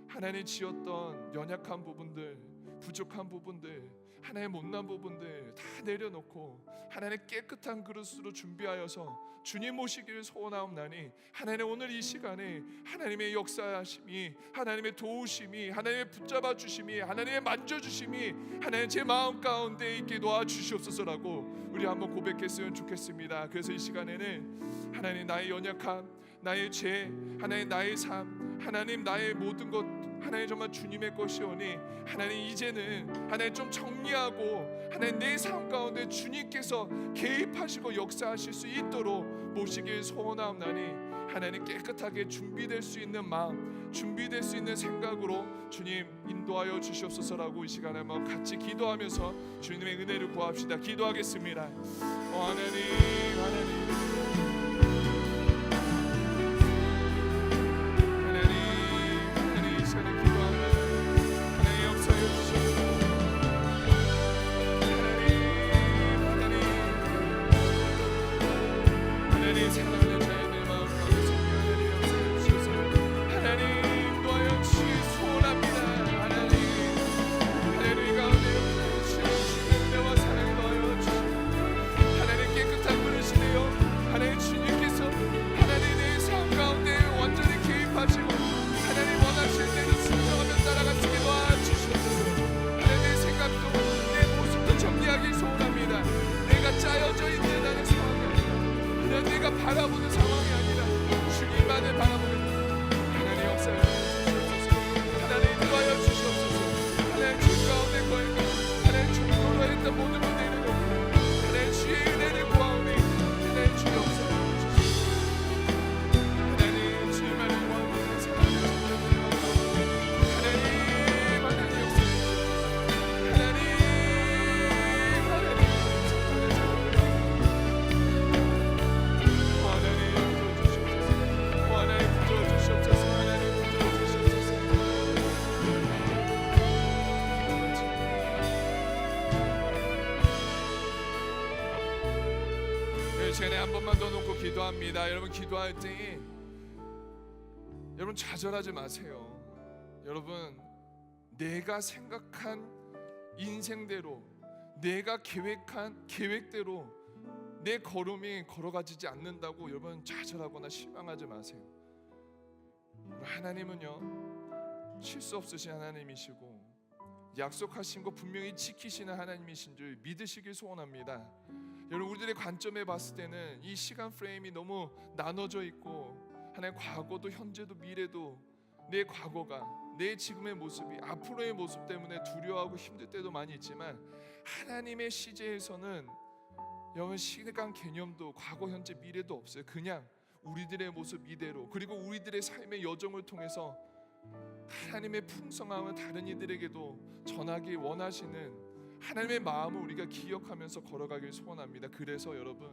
하나님 지었던 연약한 부분들, 부족한 부분들, 하나님의 못난 부분들 다 내려놓고 하나님의 깨끗한 그릇으로 준비하여서 주님 모시기를 소원하옵나니, 하나님 오늘 이 시간에 하나님의 역사하심이, 하나님의 도우심이, 하나님의 붙잡아 주심이, 하나님의 만져주심이 하나님 제 마음 가운데 있게 도와주시옵소서라고 우리 한번 고백했으면 좋겠습니다. 그래서 이 시간에는 하나님 나의 연약함, 나의 죄, 하나님 나의 삶, 하나님 나의 모든 것 하나님 정말 주님의 것이오니 하나님 이제는 하나님 좀 정리하고 하나님 내 삶 가운데 주님께서 개입하시고 역사하실 수 있도록 모시길 소원하옵나니, 하나님 깨끗하게 준비될 수 있는 마음, 준비될 수 있는 생각으로 주님 인도하여 주시옵소서라고 이 시간에 한번 같이 기도하면서 주님의 은혜를 구합시다. 기도하겠습니다. 하나님 사랑하는 자의 마음 가운데 하나님 역사해 주셔서 하나님 도와여 주시기 소원합니다. 하나님 이 가운데 주시는 은혜와 사랑 도와여 주시고 하나님 깨끗한 그릇이 되어 하나님 주님께서 하나님 내 삶 가운데 완전히 개입하시고 하나님 원하실 대로 순종하며 따라가시게 도와주시옵소서. 하나님 내 생각도 내 모습도 정리하기 소원합니다. 내가 짜여져 있는 나는 상황이 아니라 내가 바라보는 상황이 아니라 주님만을 바라보는 하나님 역사에 주시옵소서. 하나님 도와여 주시옵소서. 하나님 주 가운데 거했고 하나님 중고로 했던 모든 것 내려놓고 하나님 주의 은혜를 구하오니 하나님 주 역사에 주시옵소서. 하나님 주님만을 구하오니 사랑하는 하나님 역사에 주시옵소서. 하나님 시간에 한 번만 더 놓고 기도합니다. 여러분 기도할 때 여러분 좌절하지 마세요. 여러분 내가 생각한 인생대로, 내가 계획한 계획대로 내 걸음이 걸어가지지 않는다고 여러분 좌절하거나 실망하지 마세요. 하나님은요 실수 없으신 하나님이시고 약속하신 거 분명히 지키시는 하나님이신 줄 믿으시길 소원합니다. 여러분, 우리들의 관점에 봤을 때는 이 시간 프레임이 너무 나눠져 있고 하나님 과거도 현재도 미래도 내 과거가 내 지금의 모습이 앞으로의 모습 때문에 두려워하고 힘들 때도 많이 있지만 하나님의 시제에서는 여러분 시간 개념도 과거 현재 미래도 없어요. 그냥 우리들의 모습 이대로, 그리고 우리들의 삶의 여정을 통해서 하나님의 풍성함을 다른 이들에게도 전하기 원하시는 하나님의 마음을 우리가 기억하면서 걸어가길 소원합니다. 그래서 여러분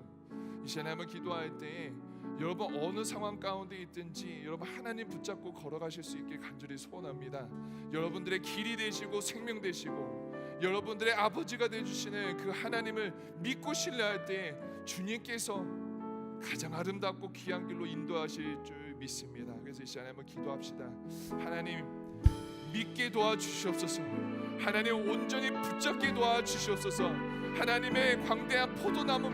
이 시간에 한번 기도할 때에 여러분 어느 상황 가운데 있든지 여러분 하나님 붙잡고 걸어가실 수 있길 간절히 소원합니다. 여러분들의 길이 되시고 생명 되시고 여러분들의 아버지가 되주시는 그 하나님을 믿고 신뢰할 때 주님께서 가장 아름답고 귀한 길로 인도하실 줄 믿습니다. 그래서 이 시간에 한번 기도합시다. 하나님 믿게 도와주시옵소서. 하나님 온전히 붙잡게 도와주시옵소서. 하나님의 광대한 포도나무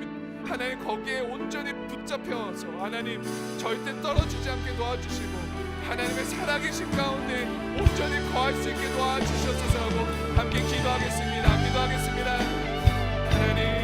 하나님 거기에 온전히 붙잡혀서 하나님 절대 떨어지지 않게 도와주시고 하나님의 살아계신 가운데 온전히 거할 수 있게 도와주시옵소서 하고 함께 기도하겠습니다. 기도하겠습니다. 하나님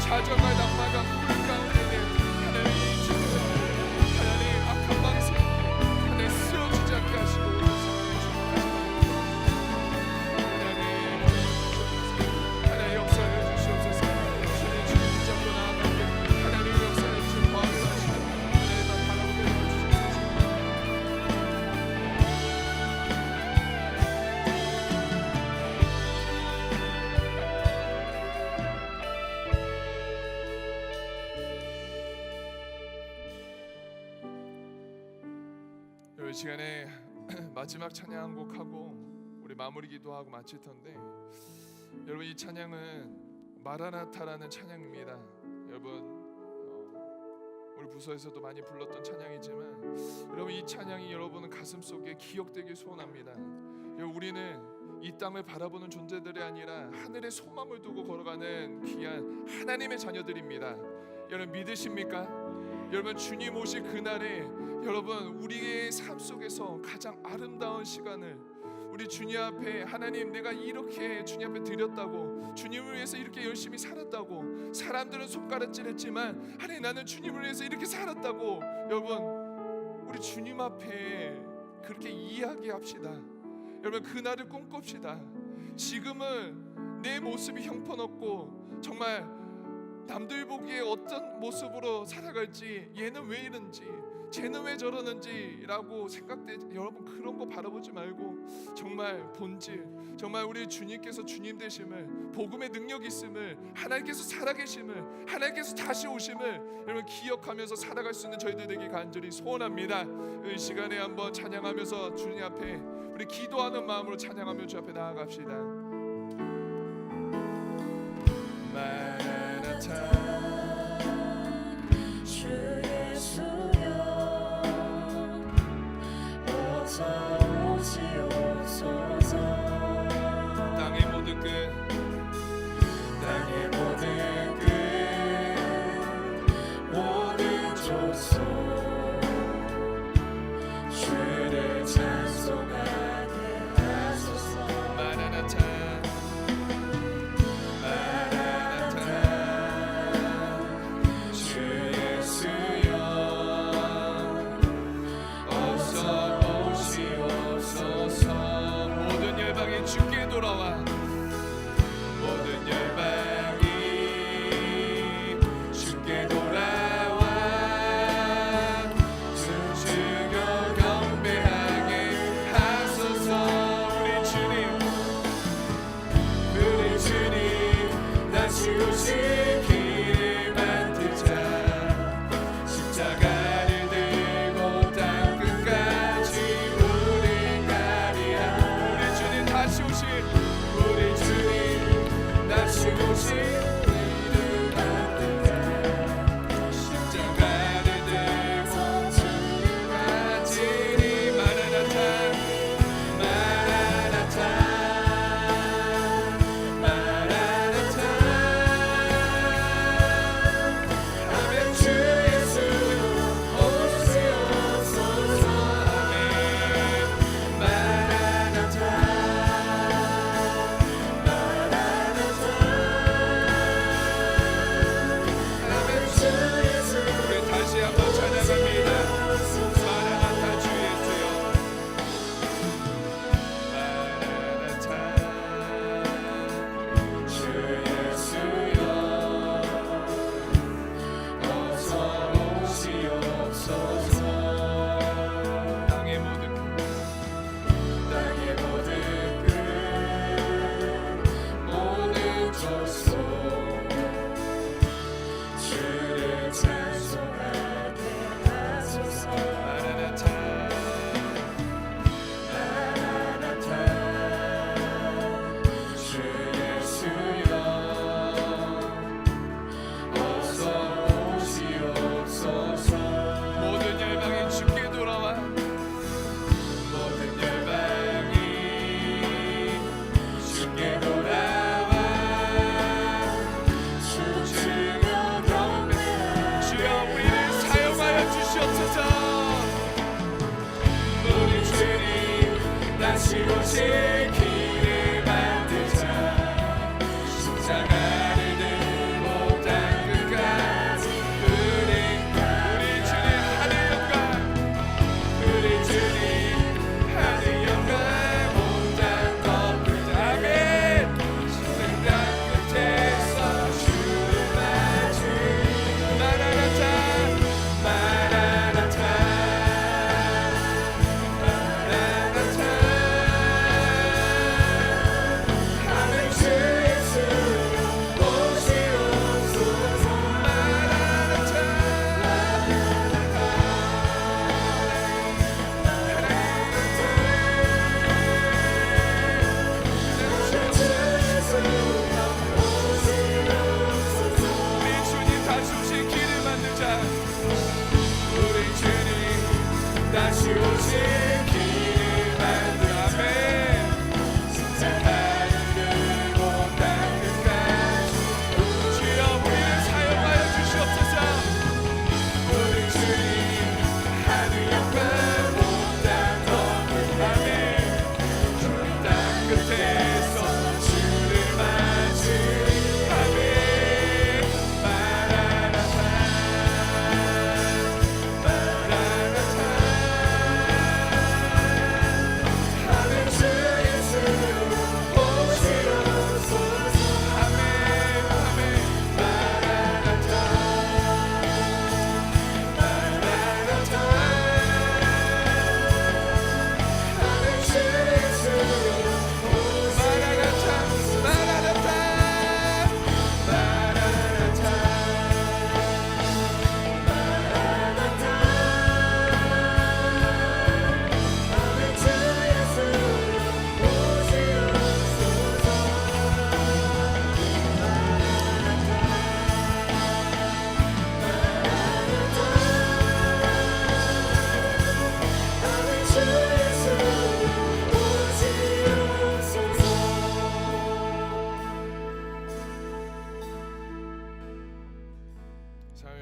좌절과 낙마가 꿀 가운데 하나님 주님 하나님 악한 방식 하나님 쓰러지지 않게 하시고 하나님 역사해 주시옵소서. 주님 붙잡고 나아가게 하나님 역사해 주시고 마음을 하시고 하나님만 바라보게 이 시간에 마지막 찬양 한 곡 하고 우리 마무리 기도하고 마칠 텐데 여러분 이 찬양은 마라나타라는 찬양입니다. 여러분 우리 부서에서도 많이 불렀던 찬양이지만 여러분 이 찬양이 여러분 가슴 속에 기억되길 소원합니다. 여러분 우리는 이 땅을 바라보는 존재들이 아니라 하늘의 소망을 두고 걸어가는 귀한 하나님의 자녀들입니다. 여러분 믿으십니까? 여러분 주님 오실 그날에 여러분 우리의 삶 속에서 가장 아름다운 시간을 우리 주님 앞에 하나님 내가 이렇게 주님 앞에 드렸다고 주님을 위해서 이렇게 열심히 살았다고 사람들은 손가락질했지만 하나님 나는 주님을 위해서 이렇게 살았다고 여러분 우리 주님 앞에 그렇게 이야기합시다. 여러분 그날을 꿈꿉시다. 지금은 내 모습이 형편없고 정말 남들 보기에 어떤 모습으로 살아갈지 얘는 왜 이런지 쟤는 왜 저러는지 라고 생각돼. 여러분 그런 거 바라보지 말고 정말 본질 정말 우리 주님께서 주님 되심을 복음의 능력 있음을 하나님께서 살아계심을 하나님께서 다시 오심을 여러분 기억하면서 살아갈 수 있는 저희들 되기 간절히 소원합니다. 이 시간에 한번 찬양하면서 주님 앞에 우리 기도하는 마음으로 찬양하며 주 앞에 나아갑시다. 마라나타 주 예수여 어서 오시옵소서. 땅의 모든 끝 땅의 모든 끝 모든 족속 주를 찬송하게 하소서. 마라나타 주 예수여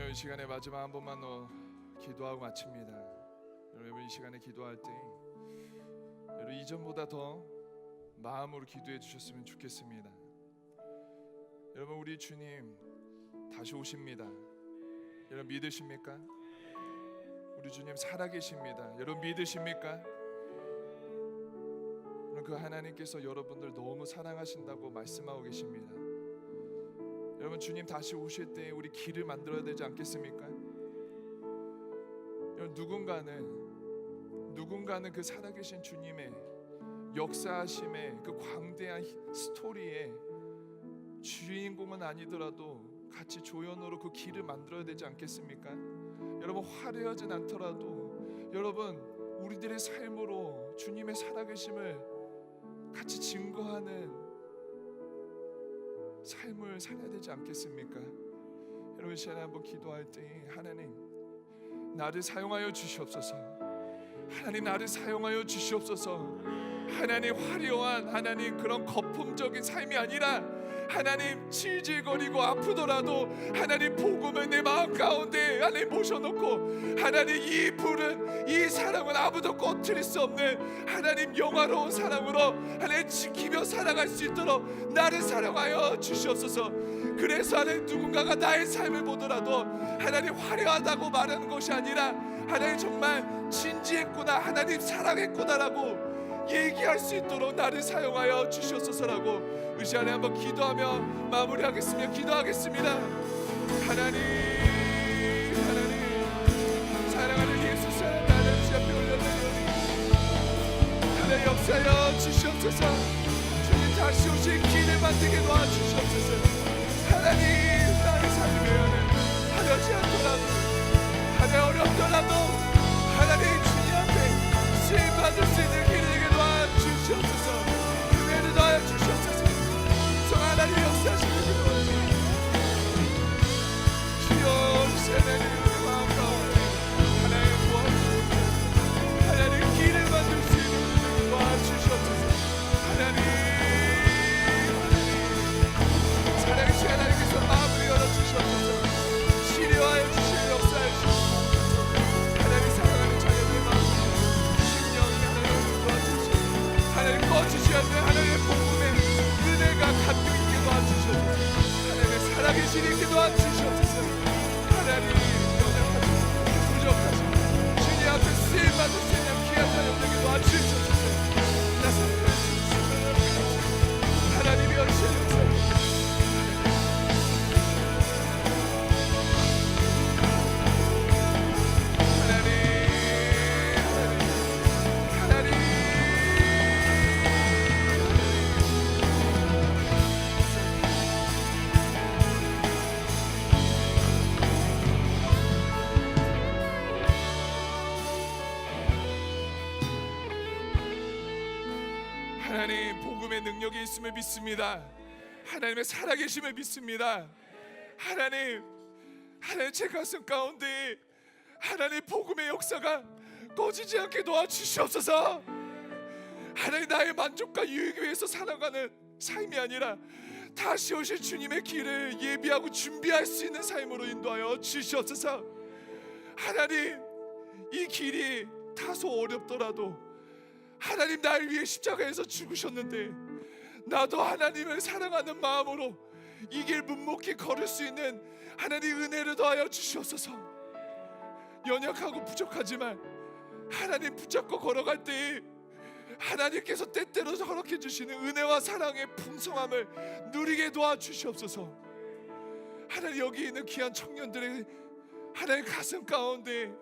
이 시간에 마지막 한 번만 더 기도하고 마칩니다. 여러분 이 시간에 기도할 때 여러분 이전보다 더 마음으로 기도해 주셨으면 좋겠습니다. 여러분 우리 주님 다시 오십니다. 여러분 믿으십니까? 우리 주님 살아계십니다. 여러분 믿으십니까? 그 하나님께서 여러분들 너무 사랑하신다고 말씀하고 계십니다. 여러분 주님 다시 오실 때 우리 길을 만들어야 되지 않겠습니까? 여러분 누군가는 그 살아계신 주님의 역사하심의 그 광대한 스토리에 주인공은 아니더라도 같이 조연으로 그 길을 만들어야 되지 않겠습니까? 여러분 화려하진 않더라도 여러분 우리들의 삶으로 주님의 살아계심을 같이 증거하는 삶을 살아야 되지 않겠습니까? 여러분 시간에 한번 기도할 때 하나님 나를 사용하여 주시옵소서. 하나님 나를 사용하여 주시옵소서. 하나님 화려한 하나님 그런 거품적인 삶이 아니라 하나님 질질거리고 아프더라도 하나님 복음을 내 마음 가운데 하나님 모셔놓고 하나님 이 불은 이 사랑은 아무도 꺼트릴 수 없는 하나님 영화로운 사랑으로 하나님 지키며 살아갈 수 있도록 나를 사랑하여 주시옵소서. 그래서 하나님 누군가가 나의 삶을 보더라도 하나님 화려하다고 말하는 것이 아니라 하나님 정말 진지했구나 하나님 사랑했구나라고 얘기할 수 있도록 나를 사용하여 주시옵소서라고 이 시간에 한번 기도하며 마무리하겠습니다. 기도하겠습니다. 하나님 사랑하는 예수 사랑 나를 주 앞에 올려드리오니 하나님 역사여 주시옵소서. 주님 다시 오실 길을 만들게 도와주시옵소서. 하나님 나의 삶을 하려지 않더라도 하나님 어렵더라도 하나님 주님 앞에 쓰임받을 수 있는 길을 주시옵소서. 은혜를 더하여 주시옵소서. 하나님 역사하시는 기도합니다. 주여 하나님 우리 마음 가운데 하나님 도와주시옵소서. 하나님 길을 만들 수 있는 도와주시옵소서. 하나님 사랑의 시간 하나님께서 마음을 열어주시옵소서. 치료하여 주시는 역사해 주시옵소서. 하나님 사랑하는 자녀들의 마음 심령이 하나님 도와주시옵소서. 하나님 꺼주시 않는 하나님의 복음의 은혜가 감격 있게 도와주시옵소서. 하나님의 살아계신 있게 도와주시옵소서. 하나님 연약하시고 부족하시고 주님 앞에 쓰임받을 수 있는 귀한 자녀들에게 도와주시옵소서. 하나님이 열심히 하나님 복음의 능력이 있음을 믿습니다. 하나님의 살아계심을 믿습니다. 하나님 제 가슴 가운데 하나님 복음의 역사가 꺼지지 않게 도와주시옵소서. 하나님 나의 만족과 유익을 위해서 살아가는 삶이 아니라 다시 오실 주님의 길을 예비하고 준비할 수 있는 삶으로 인도하여 주시옵소서. 하나님 이 길이 다소 어렵더라도 하나님 날 위해 십자가에서 죽으셨는데 나도 하나님을 사랑하는 마음으로 이 길 묵묵히 걸을 수 있는 하나님 은혜를 더하여 주시옵소서. 연약하고 부족하지만 하나님 붙잡고 걸어갈 때 하나님께서 때때로 허락해 주시는 은혜와 사랑의 풍성함을 누리게 도와주시옵소서. 하나님 여기 있는 귀한 청년들의 하나님 가슴 가운데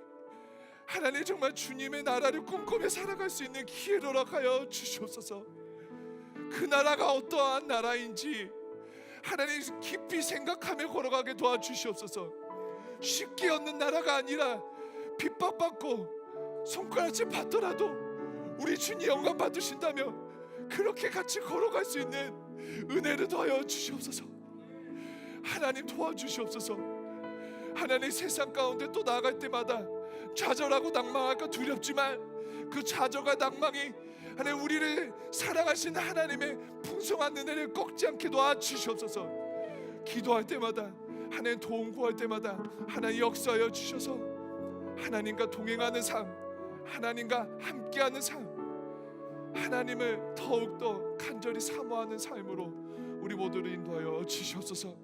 하나님 정말 주님의 나라를 꿈꾸며 살아갈 수 있는 기회를 허락하여 주시옵소서. 그 나라가 어떠한 나라인지 하나님 깊이 생각하며 걸어가게 도와주시옵소서. 쉽게 얻는 나라가 아니라 핍박받고 손가락질 받더라도 우리 주님 영광 받으신다며 그렇게 같이 걸어갈 수 있는 은혜를 더하여 주시옵소서. 하나님 도와주시옵소서. 하나님 세상 가운데 또 나아갈 때마다 좌절하고 낭망할까 두렵지만 그 좌절과 낭망이 하나님 우리를 사랑하시는 하나님의 풍성한 은혜를 꺾지 않게 도와주시옵소서. 기도할 때마다 하나님 도움 구할 때마다 하나님 역사하여 주셔서 하나님과 동행하는 삶, 하나님과 함께하는 삶, 하나님을 더욱더 간절히 사모하는 삶으로 우리 모두를 인도하여 주시옵소서.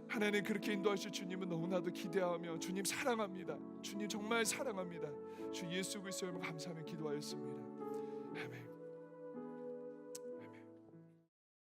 하나님 그렇게 인도하실 주님은 너무나도 기대하며 주님 사랑합니다. 주님 정말 사랑합니다. 주 예수 그리스도의 이름으로 감사하며 기도하였습니다. 아멘.